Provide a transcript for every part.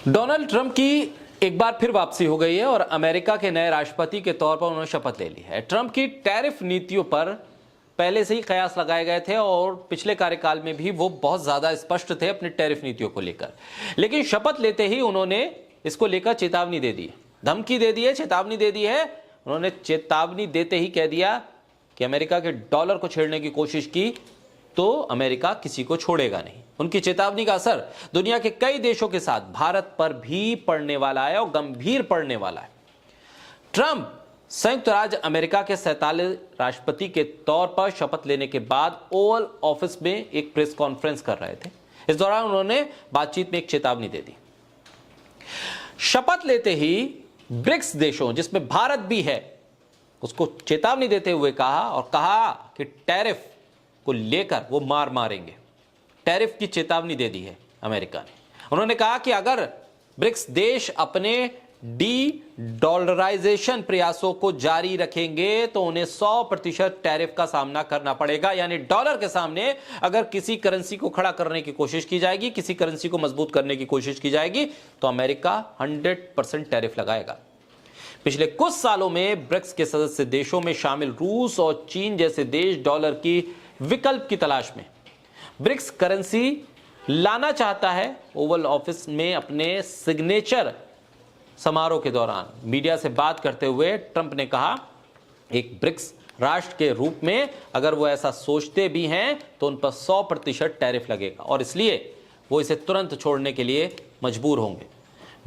Donald Trump की एक बार फिर वापसी हो गई है और अमेरिका के नए राष्ट्रपति के तौर पर उन्होंने शपथ ले ली है। ट्रंप की टैरिफ नीतियों पर पहले से ही कयास लगाए गए थे और पिछले कार्यकाल में भी वो बहुत ज्यादा स्पष्ट थे अपनी टैरिफ नीतियों को लेकर, लेकिन शपथ लेते ही उन्होंने इसको लेकर चेतावनी दे दी है, धमकी दे दी है, चेतावनी दे दी है। उन्होंने चेतावनी देते ही कह दिया कि अमेरिका के डॉलर को छेड़ने की कोशिश की तो अमेरिका किसी को छोड़ेगा नहीं। उनकी चेतावनी का असर दुनिया के कई देशों के साथ भारत पर भी पड़ने वाला है और गंभीर पड़ने वाला है। ट्रंप संयुक्त राज्य अमेरिका के 47 राष्ट्रपति के तौर पर शपथ लेने के बाद ओवल ऑफिस में एक प्रेस कॉन्फ्रेंस कर रहे थे। इस दौरान उन्होंने बातचीत में एक चेतावनी दे दी। शपथ लेते ही ब्रिक्स देशों जिसमें भारत भी है उसको चेतावनी देते हुए कहा कि टैरिफ को लेकर वो मार मारेंगे। टैरिफ की चेतावनी दे दी है अमेरिका ने। उन्होंने कहा कि अगर ब्रिक्स देश अपने डी डॉलराइजेशन प्रयासों को जारी रखेंगे तो उन्हें 100% टैरिफ का सामना करना पड़ेगा। यानी डॉलर के सामने अगर किसी करेंसी को खड़ा करने की कोशिश की जाएगी, किसी करेंसी को मजबूत करने की कोशिश की जाएगी तो अमेरिका 100% टैरिफ लगाएगा। पिछले कुछ सालों में ब्रिक्स के सदस्य देशों में शामिल रूस और चीन जैसे देश डॉलर की विकल्प की तलाश में ब्रिक्स करेंसी लाना चाहता है। ओवल ऑफिस में अपने सिग्नेचर समारोह के दौरान मीडिया से बात करते हुए ट्रंप ने कहा, एक ब्रिक्स राष्ट्र के रूप में अगर वो ऐसा सोचते भी हैं तो उन पर 100% टैरिफ लगेगा और इसलिए वो इसे तुरंत छोड़ने के लिए मजबूर होंगे।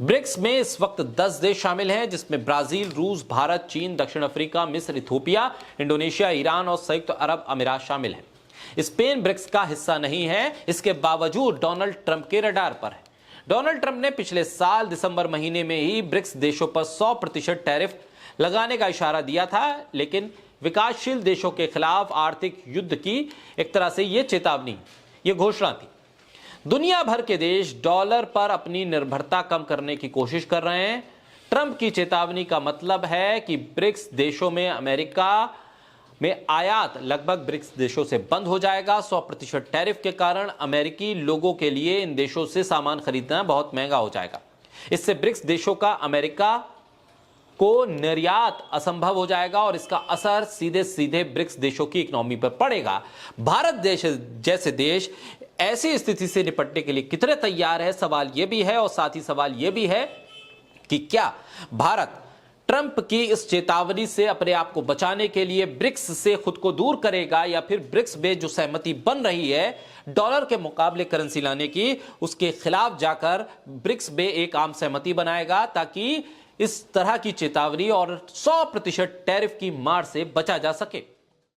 ब्रिक्स में इस वक्त 10 देश शामिल हैं जिसमें ब्राजील, रूस, भारत, चीन, दक्षिण अफ्रीका, मिस्र, इथियोपिया, इंडोनेशिया, ईरान और संयुक्त अरब अमीरात शामिल हैं। स्पेन ब्रिक्स का हिस्सा नहीं है, इसके बावजूद डोनाल्ड ट्रंप के रडार पर है। डोनाल्ड ट्रंप ने पिछले साल दिसंबर महीने में ही ब्रिक्स देशों पर 100% टैरिफ लगाने का इशारा दिया था, लेकिन विकासशील देशों के खिलाफ आर्थिक युद्ध की एक तरह से यह चेतावनी, यह घोषणा थी। दुनिया भर के देश डॉलर पर अपनी निर्भरता कम करने की कोशिश कर रहे हैं। ट्रंप की चेतावनी का मतलब है कि ब्रिक्स देशों में अमेरिका में आयात लगभग ब्रिक्स देशों से बंद हो जाएगा। 100% टैरिफ के कारण अमेरिकी लोगों के लिए इन देशों से सामान खरीदना बहुत महंगा हो जाएगा। इससे ब्रिक्स देशों का अमेरिका को निर्यात असंभव हो जाएगा और इसका असर सीधे सीधे ब्रिक्स देशों की इकोनॉमी पर पड़ेगा। भारत देश जैसे देश ऐसी स्थिति से निपटने के लिए कितने तैयार है, सवाल यह भी है। और साथ ही सवाल यह भी है कि क्या भारत ट्रंप की इस चेतावनी से अपने आप को बचाने के लिए ब्रिक्स से खुद को दूर करेगा या फिर ब्रिक्स में जो सहमति बन रही है डॉलर के मुकाबले करेंसी लाने की, उसके खिलाफ जाकर ब्रिक्स में एक आम सहमति बनाएगा ताकि इस तरह की चेतावनी और 100% टैरिफ की मार से बचा जा सके।